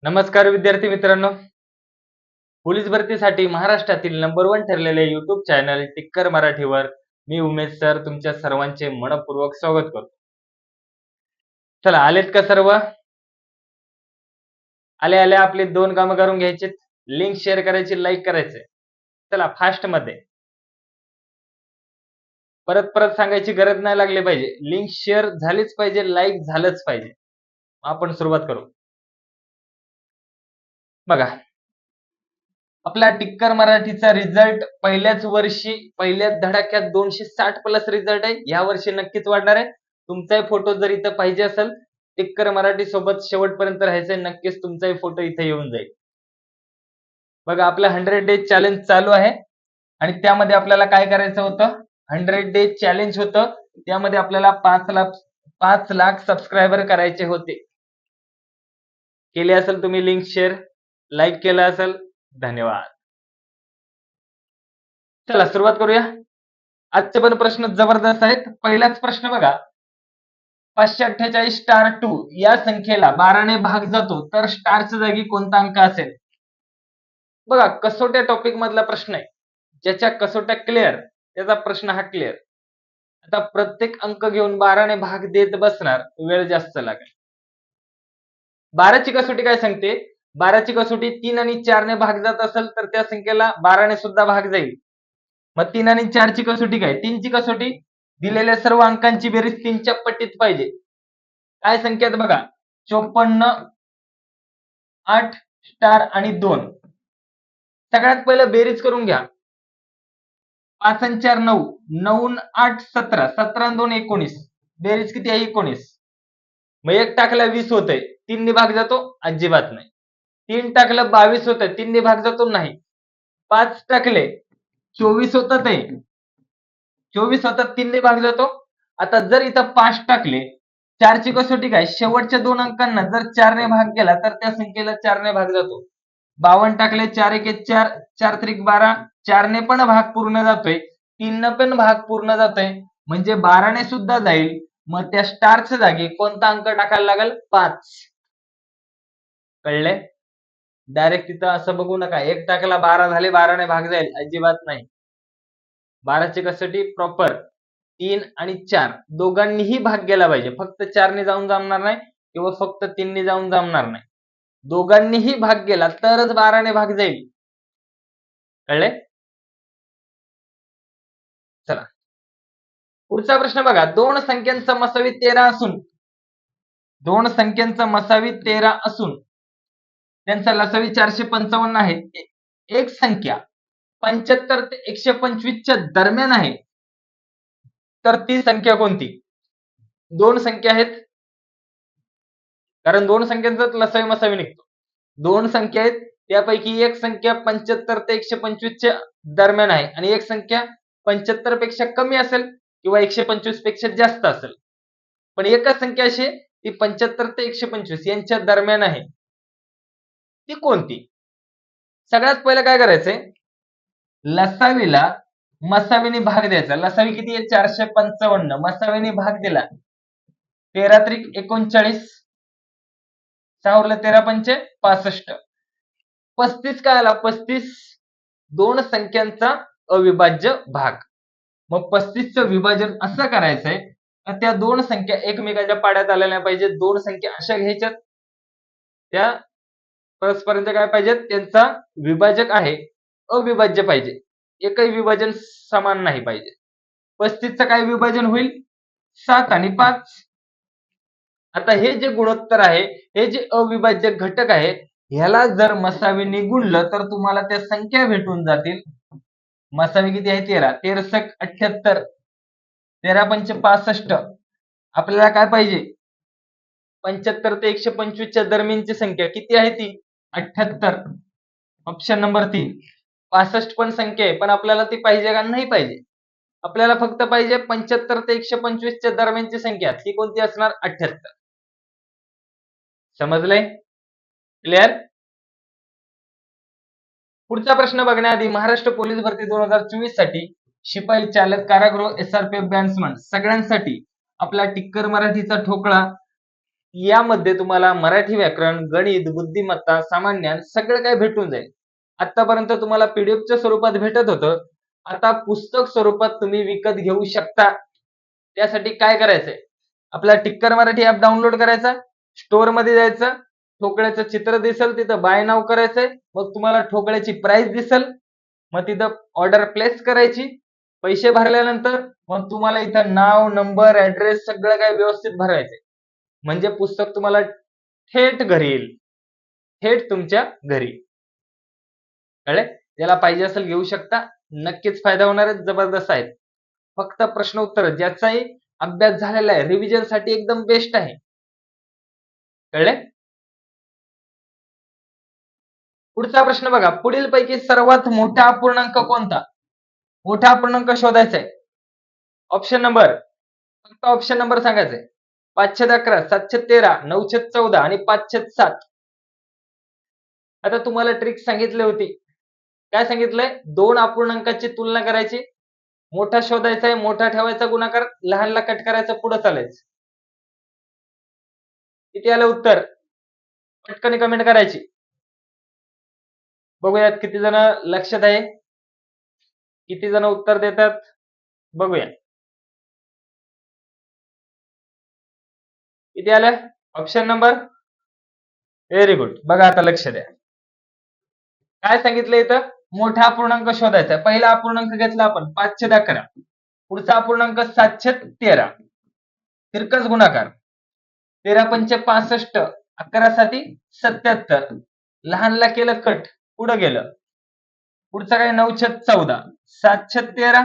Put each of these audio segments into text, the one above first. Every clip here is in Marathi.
नमस्कार विद्यार्थी मित्रांनो. पोलीस भरतीसाठी महाराष्ट्रातील नंबर 1 ठरलेले YouTube चॅनल टिक्कर मराठीवर मी उमेश सर तुमच्या सर्वांचे मनपूर्वक स्वागत करतो. चला, आलेत का सर्व? आले आपले 2 कामं करून घ्यायचे. लिंक शेअर करायची, लाईक करायचे. चला फास्ट मध्ये. परत सांगायची गरज नाही लागली पाहिजे. लिंक शेअर झालीच पाहिजे, लाईक झालंच पाहिजे. आपण सुरुवात करू. बघा, आपला टिक्कर मराठीचा रिझल्ट पहिल्याच वर्षी पहिल्याच धडाक्यात 260 प्लस रिझल्ट आहे. या वर्षी नक्कीच वाढणार आहे. तुमचाही फोटो जर इथं पाहिजे असेल, टिक्कर मराठी सोबत शेवटपर्यंत राहायचंय. नक्कीच तुमचाही फोटो इथे येऊन जाईल. बघा, आपलं 100 डेज चॅलेंज चालू आहे आणि त्यामध्ये आपल्याला काय करायचं होतं? 100 डेज चॅलेंज होतं. त्यामध्ये आपल्याला 5 लाख सबस्क्रायबर करायचे होते. केले असेल तुम्ही लिंक शेअर, लाईक केलं असेल, धन्यवाद. चला सुरुवात करूया. आजचे पण प्रश्न जबरदस्त आहेत. पहिलाच प्रश्न बघा, 548 स्टार 2 या संख्येला 12 ने भाग जातो तर स्टारच्या जागी कोणता अंक असेल? बघा, कसोट्या टॉपिक मधला प्रश्न आहे. ज्याच्या कसोट्या क्लिअर त्याचा प्रश्न हा क्लिअर. आता प्रत्येक अंक घेऊन 12 ने भाग देत बसणार, वेळ जास्त लागेल. 12 ची कसोटी काय सांगते? 12 ची कसोटी 3 आणि 4 ने भाग जात असेल तर त्या संख्येला 12 ने सुद्धा भाग जाईल. मग 3 आणि 4 ची कसोटी काय? 3 ची कसोटी दिलेल्या सर्व अंकांची बेरीज 3 च्या पटीत पाहिजे. काय संख्या आहेत बघा, 54, 8 स्टार आणि 2. सगळ्यात पहिलं बेरीज करून घ्या. 5 आणि 4 9, 9 आणि 8 17, 17 आणि 2 19. बेरीज किती आहे? 19. मग 1 टाकला 20 होतंय. 3 ने भाग जातो? अजिबात नाही. 3 टाकलं 22 होतंय. 3 ने भाग जातो? नाही. 5 टाकले 24 होतात आहे. 24 होतात, 3 ने भाग जातो? आता जर इथं 5 टाकले, 4 ची कसोटी काय? शेवटच्या 2 अंकांना जर 4 ने भाग केला तर त्या संख्येला 4 ने भाग जातो. 52 टाकले, 4 1 4, 4 3 12, 4 ने पण भाग पूर्ण जातोय, 3 ने पण भाग पूर्ण जातोय, म्हणजे 12 ने सुद्धा जाईल. मग त्या स्टारच्या जागी कोणता अंक टाकायला लागेल? 5. कळले? डायरेक्ट तिथं असं बघू नका. 1 टाकला 12 झाले, 12 ने भाग जाईल, अजिबात नाही. 12 ची कसोटी प्रॉपर 3 आणि 4 दोघांनीही भाग गेला पाहिजे. फक्त 4 ने जाऊन जमणार नाही किंवा फक्त 3 ने जाऊन जमणार नाही. दोघांनीही भाग गेला तरच 12 ने भाग जाईल. कळले? चला पुढचा प्रश्न बघा, 2 संख्यांचा मसावी 13 असून 2 संख्यांचा मसावी 13 असून त्यांचा लसावी 455 आहे. एक संख्या 75 ते 125 च्या दरम्यान आहे, तर ती संख्या कोणती? 2 संख्या आहेत, कारण 2 संख्यांचाच लसावी मसावी निघतो. 2 संख्या आहेत, त्यापैकी एक संख्या 75 ते 125 च्या दरम्यान आहे आणि एक संख्या 75 पेक्षा कमी असेल किंवा 125 पेक्षा जास्त असेल. पण एकच संख्या अशी ती 75 ते 125 यांच्या दरम्यान आहे. ती कोणती? सगळ्यात पहिलं काय करायचंय? लसावीला मसावीने भाग द्यायचा. लसावी किती आहे? 455. मसावीने भाग दिला 13 त्रिक 39, 6 उरले 13 पंचे 65. 35 काय आला? 35 2 संख्यांचा अविभाज्य भाग. मग 35 चं विभाजन असं करायचंय तर त्या 2 संख्या एकमेकांच्या पाड्यात आल्या नाही पाहिजे. 2 संख्या अशा घ्यायच्यात, त्या परस्परांच्या काय पाहिजेत? त्यांचा विभाजक आहे अविभाज्य पाहिजे. एकही विभाजन समान नाही पाहिजे. 35 चं काय विभाजन होईल? 7 आणि 5. आता हे जे गुणोत्तर आहे, हे जे अविभाज्य घटक आहे, ह्याला जर मसावीने गुणलं तर तुम्हाला त्या संख्या भेटून जातील. मसावी किती आहे? 13. 13 78, 13 पंचे 65. आपल्याला काय पाहिजे? 75 ते 125 च्या दरम्यानची संख्या किती आहे? ती 78. Option number 3. 65 पण संख्या आहे, पण आपल्याला ती पाहिजे का? नाही पाहिजे. आपल्याला फक्त पाहिजे 75 ते 125 च्या दरम्यानची संख्या. ती कोणती असणार? 78. समजलंय? क्लिअर? पुढचा प्रश्न बघण्याआधी महाराष्ट्र पोलीस भरती 2024 साठी शिपाई, चालक, कारागृह, SRPF बॅट्समन सगळ्यांसाठी आपला टिक्कर मराठीचा ठोकळा यामध्ये तुम्हाला मराठी व्याकरण, गणित, बुद्धिमत्ता, सामान्य सगळं काही भेटून जाईल. आतापर्यंत तुम्हाला पीडीएफच्या स्वरूपात भेटत होतं. आता पुस्तक स्वरूपात तुम्ही विकत घेऊ शकता. त्यासाठी काय करायचंय? आपला टिक्कर मराठी ॲप डाउनलोड करायचा, स्टोअर मध्ये जायचं, ठोकळ्याचं चित्र दिसेल तिथं बाय नाव करायचंय. मग तुम्हाला ठोकळ्याची प्राइस दिसेल. मग तिथं ऑर्डर प्लेस करायची. पैसे भरल्यानंतर मग तुम्हाला इथं नाव, नंबर, ऍड्रेस सगळं काही व्यवस्थित भरायचंय. म्हणजे पुस्तक तुम्हाला थेट घरी येईल. थेट तुमच्या घरी. कळले? ज्याला पाहिजे असेल घेऊ शकता. नक्कीच फायदा होणार आहे. जबरदस्त आहेत. फक्त प्रश्न उत्तर ज्याचाही अभ्यास झालेला आहे, रिव्हिजन साठी एकदम बेस्ट आहे. कळले? पुढचा प्रश्न बघा. पुढीलपैकी सर्वात मोठा अपूर्णांक कोणता? मोठा अपूर्णांक शोधायचा आहे. ऑप्शन नंबर, फक्त ऑप्शन नंबर सांगायचंय. 511, 713, 914 आणि 507. आता तुम्हाला ट्रिक सांगितली होती. काय सांगितलंय? दोन अपूर्णांकाची तुलना करायची. मोठा शोधायचा आहे, मोठा ठेवायचा गुणाकार, लहानला कट करायचं, पुढे चालायचं. किती आलं उत्तर? पटकन कमेंट करायची. बघूयात किती जण लक्षात आहे, किती जण उत्तर देतात बघूया. किती आलं? Option number. Very good. बघा आता लक्ष द्या. काय सांगितलं इथं? मोठा अपूर्णांक शोधायचा. पहिला अपूर्णांक घेतला आपण 511. पुढचा अपूर्णांक 713. तिरकस गुणाकार. 13 पंचे 65, 11 साती 77. लहानला केलं कट, पुढे गेलं. पुढचा काय? 914. 713,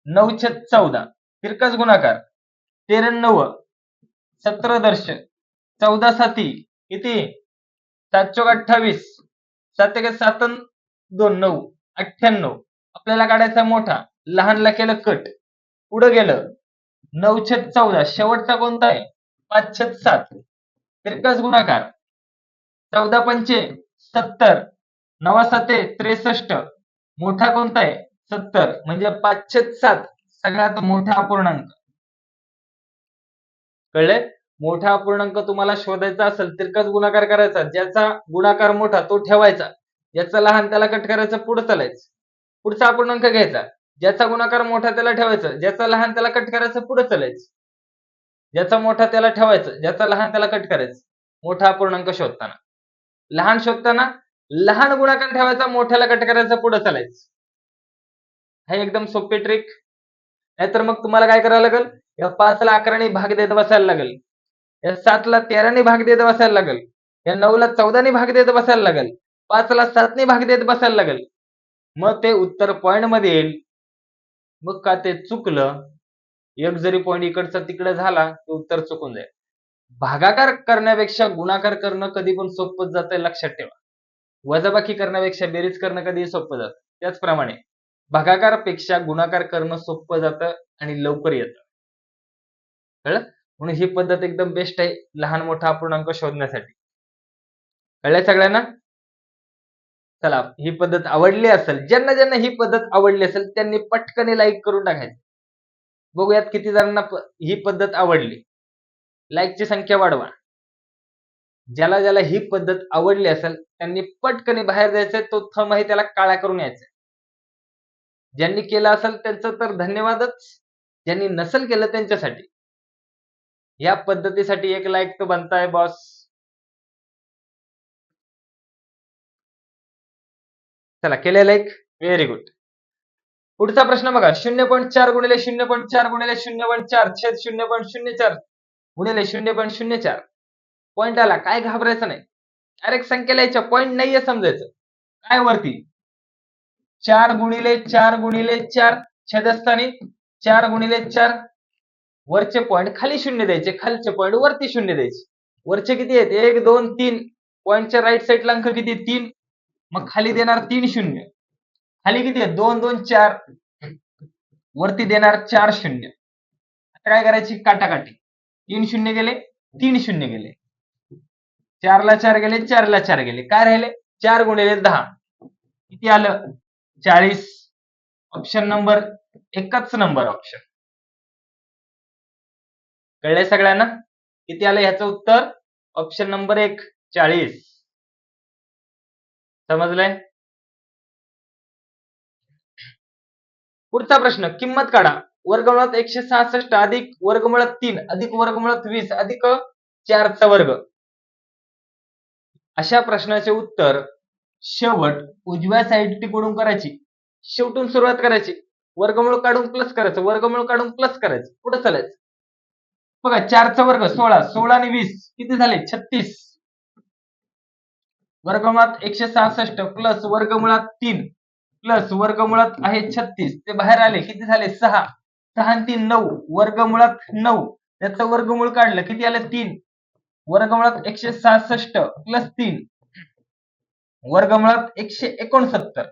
914. तिरकस गुणाकार. 13 17 दर्श, 14 साती किती? 7 चौक 28, 7 एक 7 2 9, 98. आपल्याला काढायचा मोठा, लहानला केलं कट, पुढे गेलं. 914. शेवटचा कोणता आहे? 507. तिरकस गुणाकार. 14 पंचे 70, 9 साते 63. मोठा कोणता आहे? 70. म्हणजे 507 सगळ्यात मोठा अपूर्णांक. कळले? मोठा अपूर्णांक तुम्हाला शोधायचा असेल, तिरकस गुणाकार करायचा. ज्याचा गुणाकार मोठा तो ठेवायचा, ज्याचा लहान त्याला कट करायचं, पुढे चालायचं. पुढचा अपूर्णांक घ्यायचा, ज्याचा गुणाकार मोठा त्याला ठेवायचं, ज्याचा लहान त्याला कट करायचं, पुढे चालायचं. ज्याचा मोठा त्याला ठेवायचं, ज्याचा लहान त्याला कट करायचं. मोठा अपूर्णांक शोधताना, लहान शोधताना लहान गुणाकार ठेवायचा, मोठ्याला कट करायचं, पुढे चालायचं. हे एकदम सोपी ट्रिक. नाहीतर मग तुम्हाला काय करावं लागेल? या 5 ला 11 ने भाग देत बसायला लागेल. या 7 ला 13 ने भाग देत बसायला लागेल. या 9 ला 14 ने भाग देत बसायला लागेल. 5 ला 7 ने भाग देत बसायला लागेल. मग ते उत्तर पॉइंट मध्ये येईल. मग का ते चुकलं, एक जरी पॉइंट इकडचा तिकडे झाला तर उत्तर चुकून जाईल. भागाकार करण्यापेक्षा गुणाकार करणं कधी पण सोपं जातं, लक्षात ठेवा. वजाबाकी करण्यापेक्षा बेरीज करणं कधी सोपं जातं. त्याचप्रमाणे भागाकारपेक्षा गुणाकार करणं सोपं जातं आणि लवकर येतं. कळलं? म्हणून ही पद्धत एकदम बेस्ट आहे लहान मोठा अपूर्णांक शोधण्यासाठी. कळलं सगळ्यांना? चला, ही पद्धत आवडली असेल, ज्यांना ज्यांना ही पद्धत आवडली असेल त्यांनी पटकन लाईक करून टाकायचं. बघूयात किती जणांना ही पद्धत आवडली. लाईकची संख्या वाढवा. ज्याला ज्याला ही पद्धत आवडली असेल त्यांनी पटकन बाहेर जायचंय, तो थंब आहे त्याला काळा करून यायचा. ज्यांनी केलं असेल त्यांचं तर धन्यवादच, ज्यांनी नसेल केलं त्यांच्यासाठी. या पद्धतीसाठी एक लाईक तो बनताय बॉस. चला, केले लाईक. Very good. पुढचा प्रश्न बघा. 0.4 गुणिले 0.4 गुणिले 0.4 छेद 0.04 गुणिले 0.04. पॉइंट आला, काय घाबरायचं नाही. डायरेक्ट संख्या लिहायच्या, पॉइंट नाहीये समजायचं. काय वरती 4 गुणिले 4 गुणिले 4 छेदस्थानी 4 गुणिले 4. वरचे पॉइंट खाली शून्य द्यायचे, खालचे पॉइंट वरती शून्य द्यायचे. वरचे किती आहेत? 1 2 3. पॉइंटच्या राईट साईडला अंक किती? 3. मग खाली देणार 3 शून्य. खाली किती आहे? 2 2 4. वरती देणार 4 शून्य. आता काय करायची? काटाकाटी. 3 शून्य गेले, 3 शून्य गेले. 4 ला 4 गेले, 4 ला 4 गेले. काय राहिले? 4 गुणिले 10 किती आलं? 40. ऑप्शन नंबर एकच नंबर ऑप्शन. कळलंय सगळ्यांना? किती आलं ह्याचं उत्तर? Option number 1 40. समजलंय? पुढचा प्रश्न, किंमत काढा. वर्गमुळात 166 अधिक वर्गमुळात 3 अधिक वर्गमुळात 20 अधिक 4 चा वर्ग. अशा प्रश्नाचे उत्तर शेवट उजव्या साईड कडून करायची, शेवटून सुरुवात करायची, वर्गमूळ काढून प्लस करायचं, वर्गमूळ काढून प्लस करायचं, पुढे चालायचं. बघा 4 चा वर्ग 16, 16 आणि 20 किती झाले? 36. वर्गमुळात 166 प्लस वर्गमुळात 3 प्लस वर्गमुळात आहे 36, ते बाहेर आले किती झाले? 6. 6 आणि 3 9, वर्गमुळात 9, त्याचं वर्गमूळ काढलं किती आलं? 3. वर्गमुळात 166 प्लस 3 वर्गमुळात 169,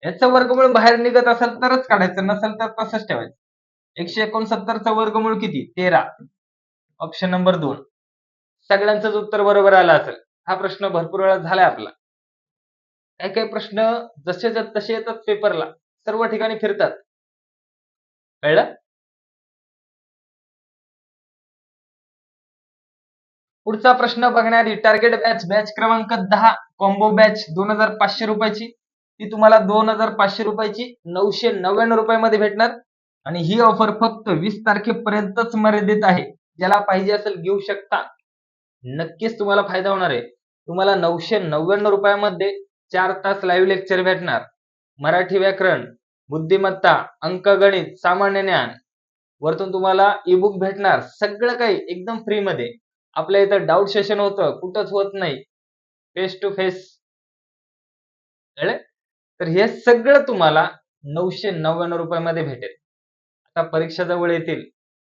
याचं वर्गमूळ बाहेर निघत असेल तरच काढायचं, नसेल तर तसंच ठेवायचं. 169 चं वर्गमूळ किती? 13. Option number 2. सगळ्यांचंच उत्तर बरोबर आलं असेल. हा प्रश्न भरपूर वेळा झालाय आपला. काही काही प्रश्न जसे तसे येतात पेपरला, सर्व ठिकाणी फिरतात. कळलं? पुढचा प्रश्न बघणारी टार्गेट बॅच क्रमांक 10 कॉम्बो बॅच 2500 रुपयाची, ती तुम्हाला 2500 रुपयाची 999 रुपयामध्ये भेटणार. आणि ही ऑफर फक्त 20 तारखेपर्यंतच मर्यादित आहे. ज्याला पाहिजे असेल घेऊ शकता. नक्कीच तुम्हाला फायदा होणार आहे. तुम्हाला 999 रुपयामध्ये 4 तास लाईव्ह लेक्चर भेटणार. मराठी व्याकरण, बुद्धिमत्ता, अंकगणित, सामान्य ज्ञान, वरतून तुम्हाला ई-बुक भेटणार. सगळं काही एकदम फ्री मध्ये. आपल्या इथं डाऊट सेशन होतं, कुठंच होत नाही, फेस टू फेस. कळलं? तर हे सगळं तुम्हाला 999 रुपयामध्ये भेटेल. आता परीक्षा जवळ येतील.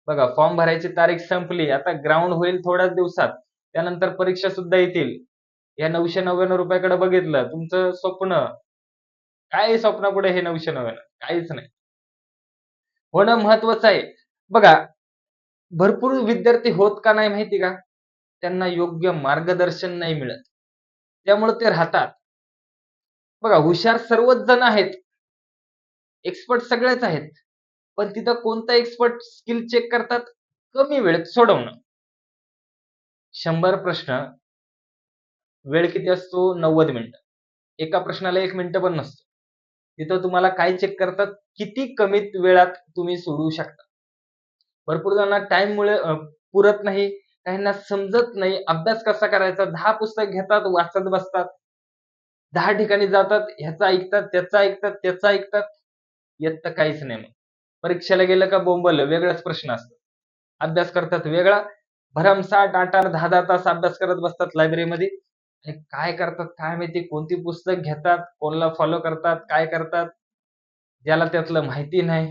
बघा फॉर्म भरायची तारीख संपली, आता ग्राउंड होईल थोड्याच दिवसात, त्यानंतर परीक्षा सुद्धा येतील. या 999 रुपयाकडे बघितलं, तुमचं स्वप्न काय? स्वप्नापुढे हे 999 काहीच नाही. होणं महत्वाचं आहे. बघा भरपूर विद्यार्थी होत का नाही माहिती का? त्यांना योग्य मार्गदर्शन नाही मिळत, त्यामुळे ते राहतात. बघा हुशार सर्वच जण आहेत, एक्सपर्ट सगळेच आहेत, पण तिथं कोणता एक्सपर्ट स्किल चेक करतात? कमी वेळेत सोडवणं. 100 प्रश्न, वेळ किती असतो? 90 मिनिटं. एका प्रश्नाला 1 मिनिट पण नसतो. तिथं तुम्हाला काय चेक करतात? किती कमीत वेळात तुम्ही सोडवू शकता. भरपूर जणांना टाइम मुळे पुरत नाही, काहींना समजत नाही अभ्यास कसा करायचा. 10 पुस्तक घेतात, वाचत बसतात, 10 ठिकाणी जातात, ह्याचं ऐकतात, त्याचं ऐकतात, त्याचं ऐकतात, येत तर काहीच नाही. मग परीक्षेला गेलं का बोंबल वेगळाच प्रश्न असतो. अभ्यास करतात वेगळा, भरमसाठ 8-8 10-10 तास अभ्यास करत बसतात लायब्ररीमध्ये. आणि काय करतात काय माहिती, कोणती पुस्तक घेतात, कोणाला फॉलो करतात, काय करतात, ज्याला त्यातलं माहिती नाही.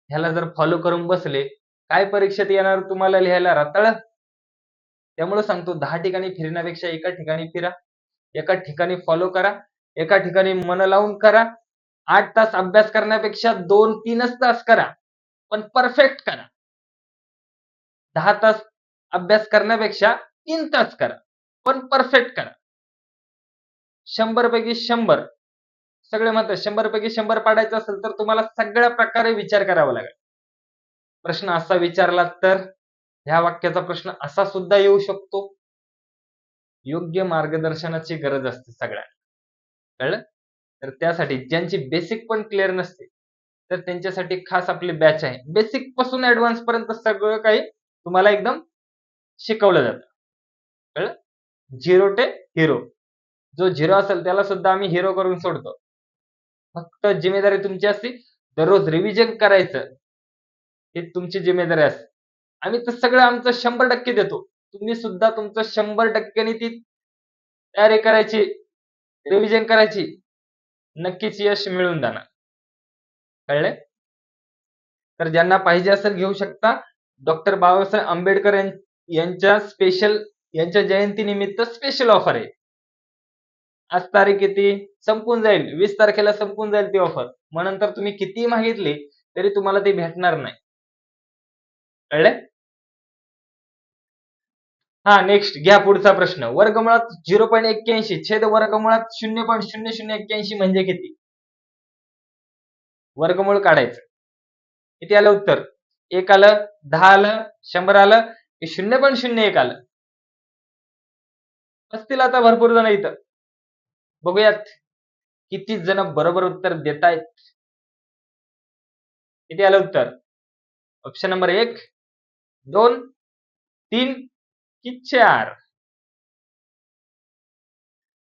ह्याला जर फॉलो करून बसले, काय परीक्षेत येणार तुम्हाला लिहायला? रताळ. त्यामुळे सांगतो 10 ठिकाणी फिरण्यापेक्षा एका ठिकाणी फिरा, एका ठिकाणी फॉलो करा, एका ठिकाणी मन लावून करा. 8 तास अभ्यास करण्यापेक्षा 2-3च तास करा, पण परफेक्ट करा. 10 तास अभ्यास करण्यापेक्षा 3 तास करा, पण परफेक्ट करा. 100 पैकी 100 सगळे म्हणतात 100 पैकी 100 पाडायचं असेल तर तुम्हाला सगळ्या प्रकारे विचार करावा लागेल. प्रश्न असा विचारला तर ह्या वाक्याचा प्रश्न असा सुद्धा येऊ शकतो. योग्य मार्गदर्शनाची गरज असते सगळ्यांना. कळलं? तर त्यासाठी ज्यांची बेसिक पण क्लिअर नसते, तर त्यांच्यासाठी खास आपली बॅच आहे. बेसिक पासून ऍडव्हान्स पर्यंत सगळं काही तुम्हाला एकदम शिकवलं जातं. कळलं? 0 ते हिरो. जो 0 असेल त्याला सुद्धा आम्ही हिरो करून सोडतो. फक्त जिम्मेदारी तुमची असते दररोज रिव्हिजन करायचं, ही तुमची जिम्मेदारी असते. आम्ही तर सगळं आमचं 100% देतो. तुम्ही सुद्धा तुमचं 100% ती तयारी करायची, रिव्हिजन करायची, नक्कीच यश मिळून जाणार. कळले? तर ज्यांना पाहिजे असेल घेऊ शकता. डॉक्टर बाबासाहेब आंबेडकर यांच्या जयंतीनिमित्त स्पेशल ऑफर आहे. आज तारीख किती? संपून जाईल, 20 तारखेला संपून जाईल ती ऑफर. मग नंतर तुम्ही कितीही मागितली तरी तुम्हाला ती भेटणार नाही. कळले? हा नेक्स्ट घ्या पुढचा प्रश्न. वर्गमुळात 0.81 छेद वर्गमुळात 0.0081 म्हणजे किती? वर्गमूळ काढायचं. किती आलं उत्तर? 1 आलं, 10 आलं, 100 आलं, हे 0.01 आलं. असतील आता भरपूर जण इथं. बघूयात किती जण बरोबर उत्तर देतायत. किती आलं उत्तर? ऑप्शन नंबर 1, 2, 3 की 4?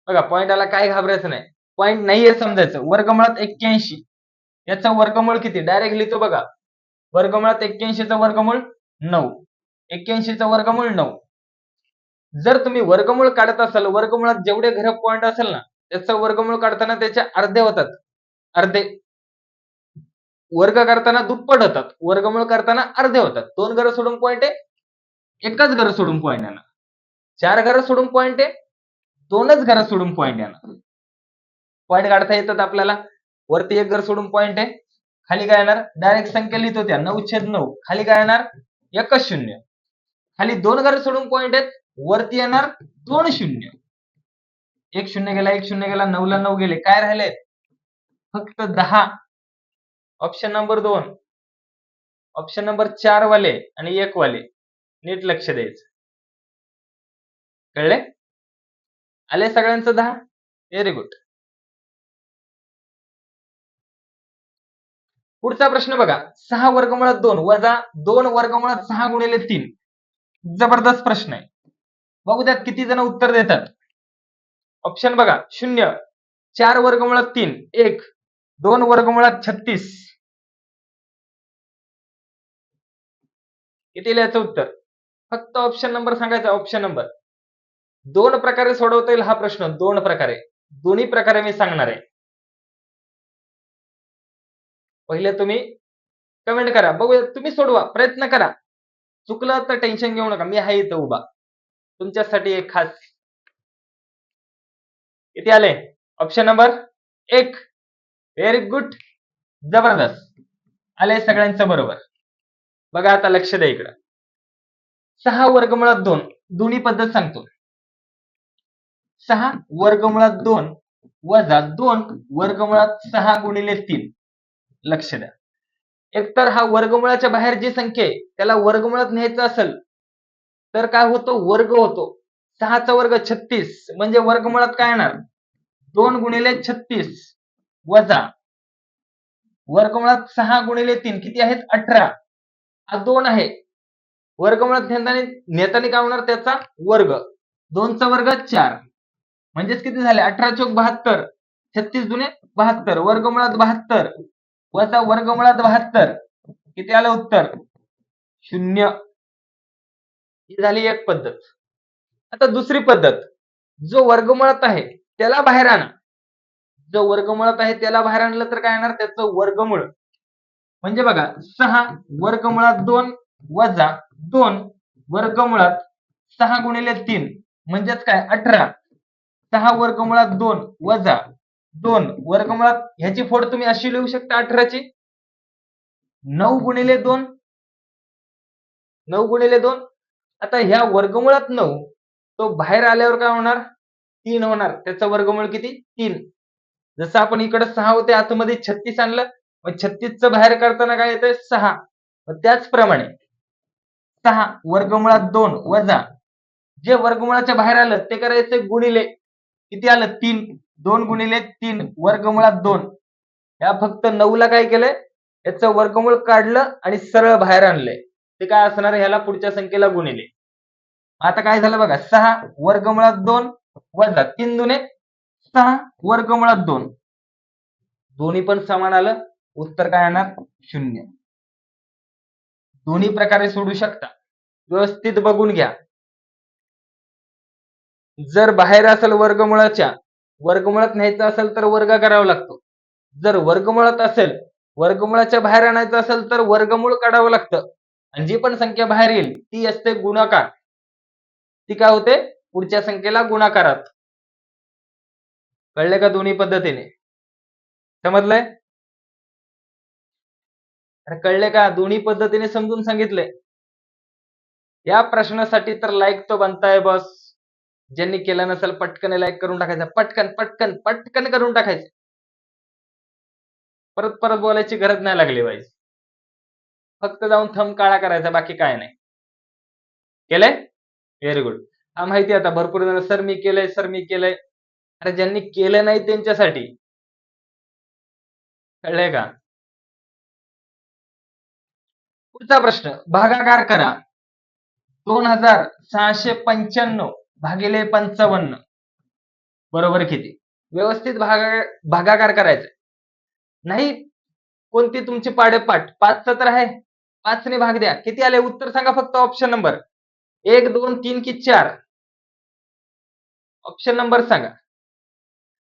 बघा पॉइंट आला, काय घाबरायचं नाही. पॉइंट नाहीये समजायचं. वर्गमुळात 81 याचा वर्गमूळ किती? डायरेक्ट लिहितो बघा. वर्गमुळात 81 चा वर्गमूळ 9. 81 चा वर्गमूळ 9. जर तुम्ही वर्गमूळ काढत असाल, वर्गमुळात जेवढे घर पॉइंट असेल ना, त्याचं वर्गमूळ काढताना त्याचे अर्धे होतात. अर्धे. वर्ग करताना दुप्पट होतात. वर्गमूळ करताना अर्धे होतात. 2 घरं सोडून पॉइंट आहे, एकच घर सोडून पॉइंट येणार. 4 घरं सोडून पॉइंट आहे, 2च घरं सोडून पॉइंट येणार. पॉइंट काढता येतात आपल्याला. वरती एक घर सोडून पॉइंट आहे, खाली काय येणार? डायरेक्ट संख्या लिहित होत्या 9/9. खाली काय येणार? एकच शून्य. खाली 2 घरं सोडून पॉइंट आहेत, वरती येणार 2 शून्य. 1 शून्य गेला, 1 शून्य गेला, 9 ला 9 गेले. काय राहिले? फक्त 10. Option number 2. ऑप्शन नंबर 4 वाले आणि 1 वाले नीट लक्ष द्यायचं. कळले? आले सगळ्यांचं 10? Very good. पुढचा प्रश्न बघा. 6 वर्गमुळात 2 वजा 2 वर्गमुळात 6 गुणिले 3. जबरदस्त प्रश्न आहे. बघू द्यात किती जण उत्तर देतात. ऑप्शन बघा. 0, 4 वर्गमुळात 3, 1, 2 वर्गमुळात 36. किती लिहायचं उत्तर? फक्त ऑप्शन नंबर सांगायचा. Option number. 2 प्रकारे सोडवता येईल हा प्रश्न. 2 प्रकारे. दोन्ही प्रकारे मी सांगणार आहे. पहिले तुम्ही कमेंट करा. बघूया, तुम्ही सोडवा, प्रयत्न करा. चुकलं तर टेन्शन घेऊ नका. मी आहे इथं उभा तुमच्यासाठी एक खास. किती आले? Option number 1. Very good. जबरदस्त. आले सगळ्यांचं बरोबर. बघा आता लक्ष द्या इकडं. 6 वर्गमुळात 2 दोन्ही पद्धत सांगतो. 6 वर्गमुळात 2 वजा 2 वर्गमुळात 6 गुणिले 3. लक्ष द्या. एकतर हा वर्गमुळाच्या बाहेर जी संख्या आहे त्याला वर्गमुळात न्यायचं असेल तर काय होतो? वर्ग होतो. 6 चा वर्ग 36 म्हणजे वर्गमुळात काय येणार? 2 गुणिले 36 वजा वर्गमुळात 6 गुणिले 3 किती आहेत? 18. हा 2 आहे. वर्गमुळात नेताना काय होणार? त्याचा वर्ग. 2 चा वर्ग 4. म्हणजेच किती झाले? 18 चोक 72. 36 दुने 72. वर्गमुळात 72 वजा वर्गमुळात 72. किती आलं उत्तर? 0. ही झाली एक पद्धत. आता दुसरी पद्धत. जो वर्गमुळात आहे त्याला बाहेर आणा. जो वर्गमुळात आहे त्याला बाहेर आणलं तर काय येणार? त्याचं वर्गमूळ. म्हणजे बघा 6 वर्गमुळात 2 वजा 2 वर्गमुळात 6 गुणिले 3 म्हणजेच काय? 18. 6 वर्गमुळात 2 वजा 2 वर्गमुळात, ह्याची फोड तुम्ही अशी लिहू शकता 18ची. 9 गुणिले 2. 9 गुणिले 2. आता ह्या वर्गमुळात 9 तो बाहेर आल्यावर काय होणार? 3 होणार. त्याचं वर्गमूळ किती? 3. जसं आपण इकडे 6 होते, आतमध्ये 36 आणलं, मग 36 चं बाहेर काढताना काय येतंय? 6. मग त्याचप्रमाणे 6 वर्गमुळात 2 वजा जे वर्गमुळाच्या बाहेर आलं ते करायचं गुणिले. किती आलं? 3. 2 गुणिले 3 वर्गमुळात 2. या फक्त 9 ला काय केलंय? याचं वर्गमूळ काढलं आणि सरळ बाहेर आणलंय. ते काय असणार? ह्याला पुढच्या संख्येला गुणिले. आता काय झालं बघा. 6 वर्गमुळात 2 वजा 3 दुने 6 वर्गमुळात 2. दोन्ही पण समान आलं. उत्तर काय येणार? 0. दोन्ही प्रकारे सोडू शकता. व्यवस्थित बघून घ्या. जर बाहेर असेल वर्गमुळाच्या, वर्गमुळात न्यायचं असेल तर वर्ग करावा लागतो. जर वर्गमुळात असेल, वर्गमुळाच्या बाहेर आणायचं असेल तर वर्गमूळ काढावं लागतं. आणि जी पण संख्या बाहेर येईल ती असते गुणाकार. ती काय होते? पुढच्या संख्येला गुणाकारात. कळले का? दोन्ही पद्धतीने समजलंय? अरे कळले का? दोन्ही पद्धतीने समजून सांगितलंय. या प्रश्नासाठी तर लाईक तो बनताय बस. ज्यांनी केलं नसेल पटकन लाईक करून टाकायचं. पटकन पटकन पटकन करून टाकायचं. परत परत बोलायची गरज नाही लागली पाहिजे. फक्त जाऊन थंब काळा करायचा, बाकी काय नाही. केलंय? Very good. हा माहिती आहे आता भरपूर जण सर मी केलंय, सर मी केलंय. अरे ज्यांनी केलं नाही त्यांच्यासाठी. कळलंय का? पुढचा प्रश्न भागाकार करा. 2695 भागिले 55 बरोबर किती? व्यवस्थित भागाकार करायचा. नाही कोणती तुमची पाडेपाठ 5चा तर आहे. 5 ने भाग द्या. किती आले उत्तर सांगा फक्त ऑप्शन नंबर. 1, 2, 3 की 4? ऑप्शन नंबर सांगा.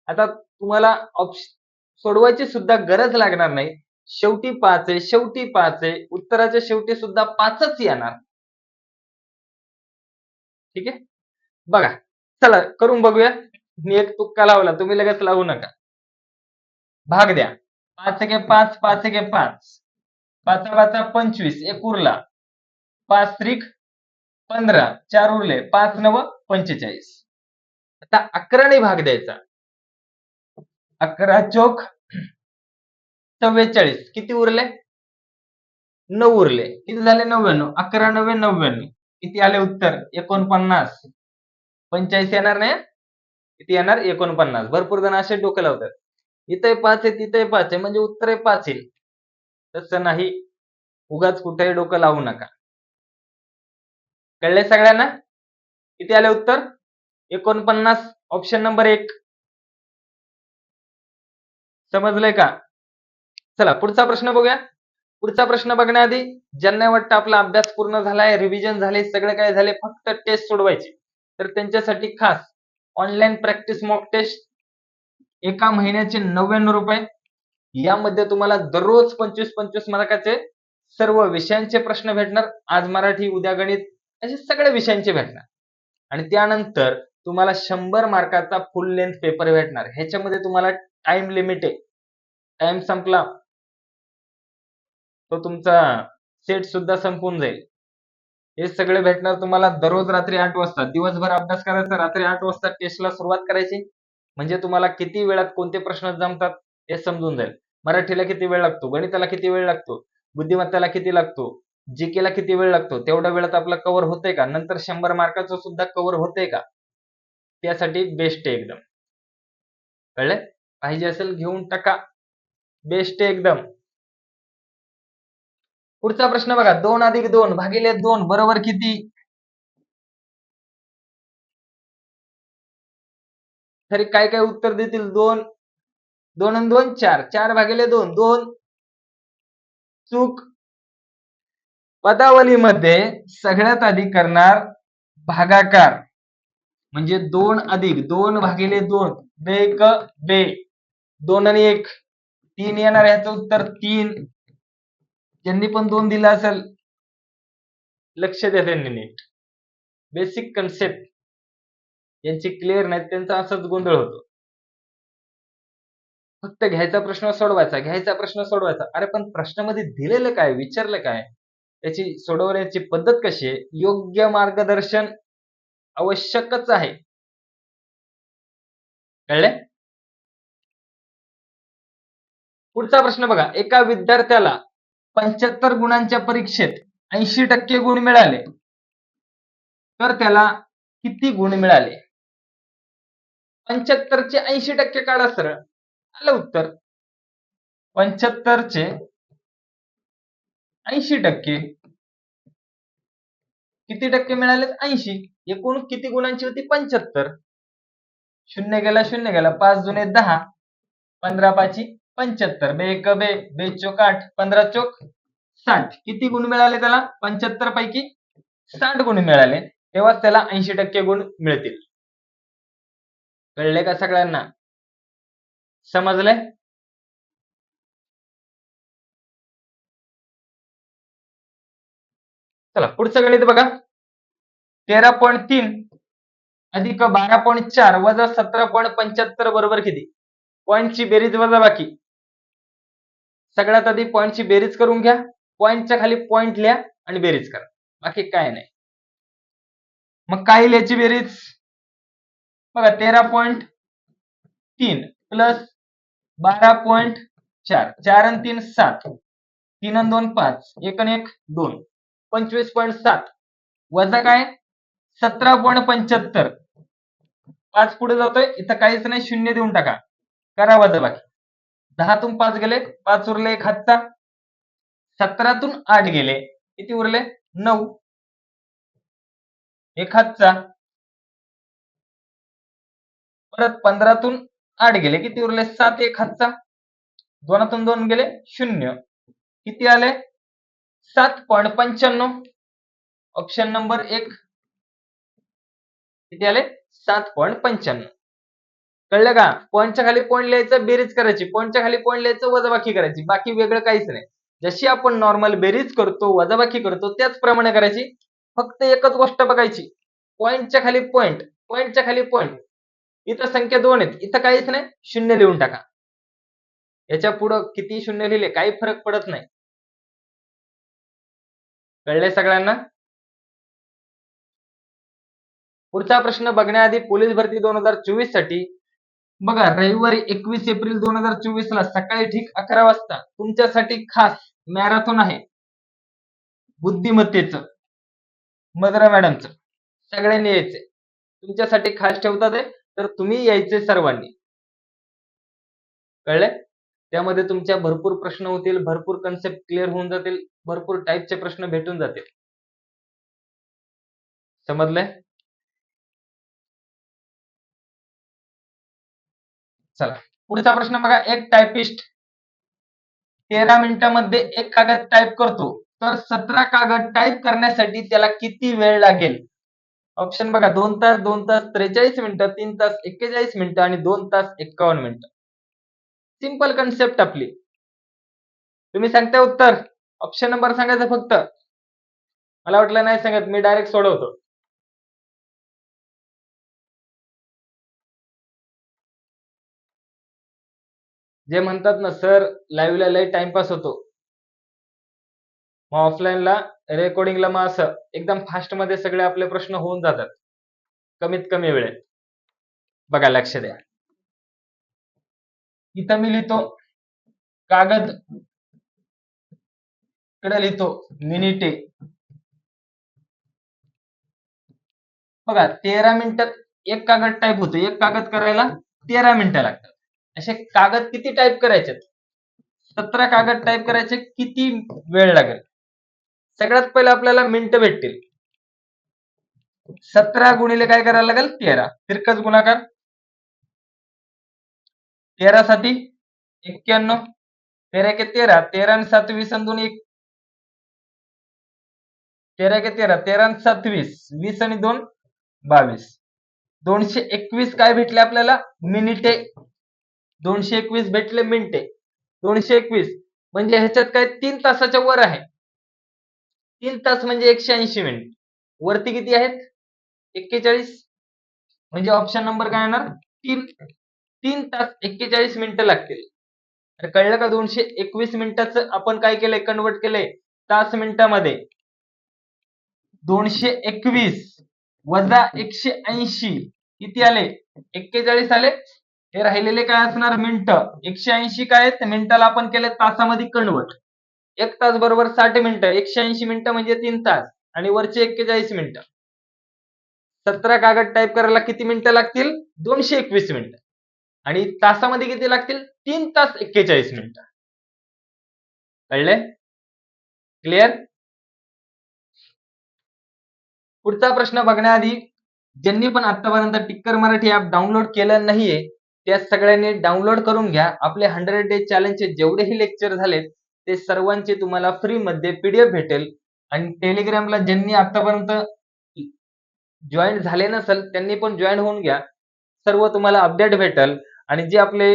आता तुम्हाला सोडवायची सुद्धा गरज लागणार नाही. शेवटी 5 आहे, शेवटी 5 आहे. उत्तराच्या शेवटी सुद्धा 5च येणार. ठीक आहे? बघा. चला करून बघूया. मी एक तुक्का लावला. तुम्ही लगेच लावू नका. भाग द्या. 5 एके 5, 5 एके 5. 5 5 25 एक उरला. 5 त्रिक 15, 4 उरले. 5 9 45. आता 11 ने भाग द्यायचा. 11 चोक 44. किती उरले? 9 उरले. किती झाले? 99. 11 9 99. किती आले उत्तर? 49. 45 येणार नाही? किती येणार? 49. भरपूर जण असे डोकं लावतात. इथे 5 आहे, तिथे 5 आहे म्हणजे उत्तर आहे 5 येईल. तसं नाही. उगाच कुठेही डोकं लावू नका. कळले सगळ्यांना? किती आले उत्तर? 49. Option number 1. समजलंय का? चला पुढचा प्रश्न बघूया. पुढचा प्रश्न बघण्याआधी ज्यांना वाटतं आपला अभ्यास पूर्ण झालाय, रिव्हिजन झाले, सगळं काय झाले, फक्त टेस्ट सोडवायची. तर त्यांच्यासाठी खास ऑनलाईन प्रॅक्टिस मॉक टेस्ट एका महिन्याचे ₹99. यामध्ये तुम्हाला दररोज 25-25 मार्काचे सर्व विषयांचे प्रश्न भेटणार. आज मराठी, उद्या गणित असे सगळ्या विषयांचे भेटणार. आणि त्यानंतर तुम्हाला 100 मार्काचा फुल लेंथ पेपर भेटणार. ह्याच्यामध्ये तुम्हाला टाइम लिमिट आहे. टाइम संपला तो तुमचा सेट सुद्धा संपून जाईल. हे सगळे भेटणार तुम्हाला दररोज रात्री 8 वाजता. दिवसभर अभ्यास करायचा, रात्री 8 वाजता टेस्टला सुरुवात करायची. म्हणजे तुम्हाला किती वेळात कोणते प्रश्न जमतात हे समजून जाईल. मराठीला किती वेळ लागतो, गणिताला किती वेळ लागतो, बुद्धिमत्तेला किती लागतो, जीकेला किती वेळ लागतो, तेवढ्या वेळात आपलं कव्हर होतंय का? नंतर 100 मार्काचं सुद्धा कव्हर होतंय का? त्यासाठी बेस्ट आहे एकदम. कळलंय? पाहिजे असेल घेऊन टाका. बेस्ट आहे एकदम. पुढचा प्रश्न बघा. 2 अधिक 2 भागिले 2 बरोबर किती? तरी काय काय उत्तर देतील? 2 2 आणि 2 4. 4 भागिले 2 2. चूक. पदावलीमध्ये सगळ्यात आधी करणार भागाकार. म्हणजे 2 अधिक 2 भागिले 2 बेक बे 2 आणि 1 3 येणार. ह्याचं उत्तर 3. ज्यांनी पण 2 दिला असेल लक्ष द्या त्यांनी नीट. बेसिक कन्सेप्ट यांची क्लिअर नाही त्यांचा असाच गोंधळ होतो. फक्त घ्यायचा प्रश्न सोडवायचा, घ्यायचा प्रश्न सोडवायचा. अरे पण प्रश्नामध्ये दिलेलं काय, विचारलं काय, त्याची सोडवण्याची पद्धत कशी आहे, योग्य मार्गदर्शन आवश्यकच आहे. कळले? पुढचा प्रश्न बघा. एका विद्यार्थ्याला 75 गुणांच्या परीक्षेत 80% गुण मिळाले तर त्याला किती गुण मिळाले? 75 चे 80% काढा सरळ. आलं उत्तर. 75 चे 80% किती टक्के मिळाले? 80. एकूण किती गुणांची होती? 75. शून्य गेला शून्य गेला. 5 दुने 10. 15 पाची 75. बे एक बे बे चोक 8. 15 चोक 60. किती गुण मिळाले त्याला? 75 पैकी 60 गुण मिळाले. तेव्हाच त्याला 80% गुण मिळतील. कळले का सगळ्यांना? समजले? चला पुढचं गणित बघा. 13.3 अधिक 12.4 वजा 17.75 बरोबर किती? पॉईंटची बेरीज वजा बाकी. सगळ्यात आधी पॉईंटची बेरीज करून घ्या. पॉईंटच्या खाली पॉईंट लिहा आणि बेरीज करा. बाकी काय नाही. मग काय येईल याची बेरीज? बघा 13.3 प्लस 12.4. 4 आणि 3 7. 3 आणि 2 5. 1 आणि 1 2. 25.7 वजा काय 17.75, 5 पुढे जातोय, इथं काहीच नाही, शून्य देऊन टाका, करा वजा बाकी. 10तून 5 गेले, 5 उरले, एक हातचा. 17तून 8 गेले, किती उरले? 9, एक हातचा. परत 15तून 8 गेले, किती उरले? 7, एक हातचा. 2तून 2 गेले, 0, किती आले? 7.95. ऑप्शन नंबर 1 किती आले? 7.95. कळलं का? पॉईंटच्या खाली पॉईंट लिहायचं, बेरीज करायची, पॉईंटच्या खाली पॉईंट लिहायचं, वजाबाकी करायची, बाकी वेगळं काहीच नाही. जशी आपण नॉर्मल बेरीज करतो, वजाबाकी करतो, त्याचप्रमाणे करायची. फक्त एकच गोष्ट बघायची, पॉईंटच्या खाली पॉईंट, पॉईंटच्या खाली पॉईंट. इथं संख्या 2 आहेत, इथं काहीच नाही, शून्य लिहून टाका. याच्या पुढं किती शून्य लिहिले काही फरक पडत नाही. कळलंय सगळ्यांना? पुढचा प्रश्न बघण्याआधी पोलीस भरती 2024 साठी बघा, रविवारी 21 एप्रिल 2024 ला सकाळी ठीक 11 वाजता तुमच्यासाठी खास मॅरेथॉन आहे. बुद्धिमत्तेचं, मधुरा मॅडमचं. सगळ्यांनी यायचंय, तुमच्यासाठी खास ठेवतात आहे, तर तुम्ही यायचे सर्वांनी. कळले? त्यामध्ये तुमच्या भरपूर प्रश्न होतील, भरपूर कन्सेप्ट क्लिअर होऊन जातील, भरपूर टाईपचे प्रश्न भेटून जातील. समजलंय? चला पुढचा प्रश्न बघा. एक टायपिस्ट 13 मिनिटांमध्ये एक कागद टाईप करतो, तर 17 कागद टाईप करण्यासाठी त्याला किती वेळ लागेल? ऑप्शन बघा, 2 तास, 2 तास 43 मिनिटं, 3 तास 41 मिनिटं आणि 2 तास 51 मिनिटं. सिंपल कन्सेप्ट आपली. तुम्ही सांगता उत्तर, ऑप्शन नंबर सांगायचं फक्त. मला वाटलं नाही सांगत, मी डायरेक्ट सोडवतो. जे म्हणतात ना सर, लाईव्हला लय टाइमपास होतो, मग ऑफलाईनला रेकॉर्डिंगला मग असं एकदम फास्ट मध्ये सगळे आपले प्रश्न होऊन जातात कमीत कमी वेळेत. बघा लक्ष द्या, इथं मी लिहितो कागद, इकडे लिहितो मिनिटे. बघा 13 मिनिटात एक कागद टाईप होतो, एक कागद करायला 13 मिनिटं लागतात. असे कागद किती टाईप करायचे? 17 कागद टाईप करायचे, किती वेळ लागेल? सगळ्यात पहिले आपल्याला मिनिटं भेटतील. 17 गुणिले काय करायला लागेल? 13, तिरकस गुणाकार. 13 साठी 91, 13 के 13, 13 आणि 7 20 आणि 2 1, 13 के 13, 13 आणि 7 20, 20 आणि 2 22. 221 काय भेटले आपल्याला? मिनिटे. 221 भेटले मिनिटे. 221 म्हणजे ह्याच्यात काय 3 तासाच्या वर आहे. 3 तास म्हणजे 180 मिनिट. वरती किती आहेत? 41. म्हणजे ऑप्शन नंबर काय येणार? 3 तास 41 मिनिटं लागतील. तर कळलं का? 221 मिनिटाचं आपण काय केलंय? कन्वर्ट केलंय तास मिनिटामध्ये. 221 वजा 180 किती आले? 41 आले. हे राहिलेले काय असणार? मिनिटं. 180 काय आहेत? मिनिटाला आपण केले तासामध्ये कन्वर्ट. 1 तास बरोबर 60 मिनिटं, 180 मिनिटं म्हणजे 3 तास आणि वरचे 41 मिनिटं. 17 कागद टाईप करायला किती मिनिटं लागतील? 221 मिनिटं. आणि तासामध्ये किती लागतील? 3 तास 41 मिनिटं. कळले? क्लिअर? पुढचा प्रश्न बघण्याआधी ज्यांनी पण आतापर्यंत टिक्कर मराठी ऍप डाउनलोड केलं नाहीये, त्या सगळ्यांनी डाउनलोड करून घ्या. आपले 100 डे चॅलेंजचे जेवढेही लेक्चर झालेत ते सर्वांचे तुम्हाला फ्री मध्ये पीडीएफ भेटेल. आणि टेलिग्रामला ज्यांनी आतापर्यंत जॉईन झाले नसेल त्यांनी पण जॉईन होऊन घ्या. सर्व तुम्हाला अपडेट भेटेल. आणि जे आपले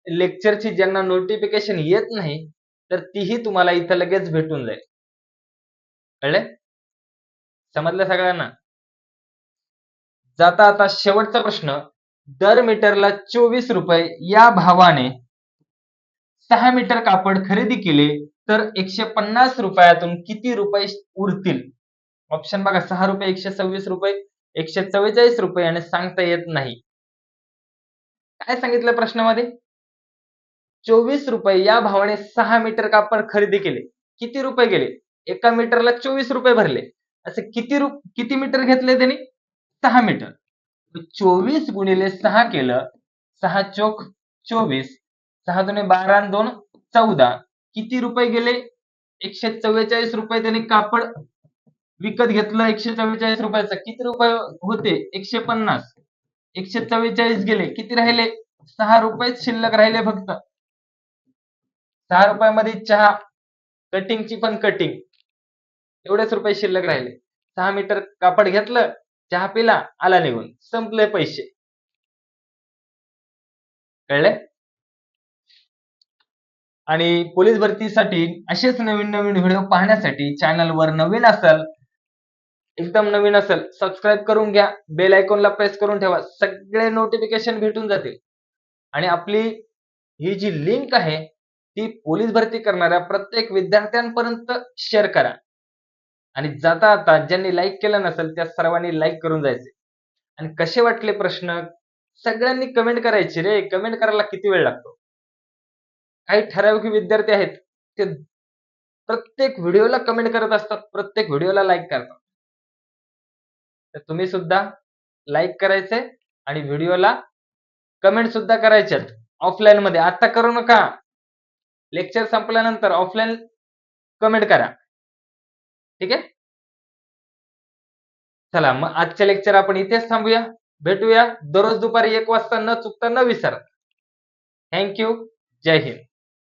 लेक्चरची ज्यांना नोटिफिकेशन येत नाही तर तीही तुम्हाला इथं लगेच भेटून जाईल. कळले? समजलं सगळ्यांना? जाता आता शेवटचा प्रश्न. दर मीटरला 24 रुपये या भावाने 6 मीटर कापड खरेदी केले तर 150 रुपयातून किती रुपये उरतील? ऑप्शन बघा, 6 रुपये, 126 रुपये, 144 रुपये आणि सांगता येत नाही. काय सांगितलं प्रश्नामध्ये? 24 रुपये या भावाने 6 मीटर कापड खरेदी केले. किती रुपये गेले? एका मीटरला 24 रुपये भरले. असे किती मीटर घेतले त्यांनी? 6 मीटर. 24 गुणिले 6 केलं, 6 चोक 24, 6 दुणे 12 आणि 2 14. किती रुपये गेले? 144 रुपये त्यांनी कापड विकत घेतलं 144 रुपयाचं. किती रुपये होते? 150. 144 गेले. किती राहिले? 6 रुपयेच शिल्लक राहिले फक्त. 6 रुपयामध्ये चहा, कटिंगची पण कटिंग, एवढेच रुपये शिल्लक राहिले. 6 मीटर कापड घेतलं, चहा पिला, आला निघून. संपले पैसे. कळले? आणि पोलीस भरतीसाठी असेच नवीन नवीन व्हिडिओ पाहण्यासाठी चॅनलवर नवीन असाल, एकदम नवीन असेल, सबस्क्राईब करून घ्या. बेल आयकॉनला प्रेस करून ठेवा. सगळे नोटिफिकेशन भेटून जातील. आणि आपली ही जी लिंक आहे ती पोलीस भरती करणाऱ्या प्रत्येक विद्यार्थ्यांपर्यंत शेअर करा. आणि जाता आता ज्यांनी लाईक केलं नसेल त्या सर्वांनी लाईक करून जायचे. आणि कसे वाटले प्रश्न सगळ्यांनी कमेंट करायची रे. कमेंट करायला किती वेळ लागतो? काही ठराविक विद्यार्थी आहेत ते प्रत्येक व्हिडिओला कमेंट करत असतात, प्रत्येक व्हिडिओला लाईक करतात. तर तुम्ही सुद्धा लाईक करायचे आणि व्हिडिओला कमेंट सुद्धा करायच्यात. ऑफलाईन मध्ये आता करू नका. लेक्चर संपल्यानंतर ऑफलाईन कमेंट करा. ठीक आहे? चला मग आजचे लेक्चर आपण इथेच थांबूया. भेटूया दररोज दुपारी 1 वाजता न चुकता न विसरता. थँक्यू. जय हिंद.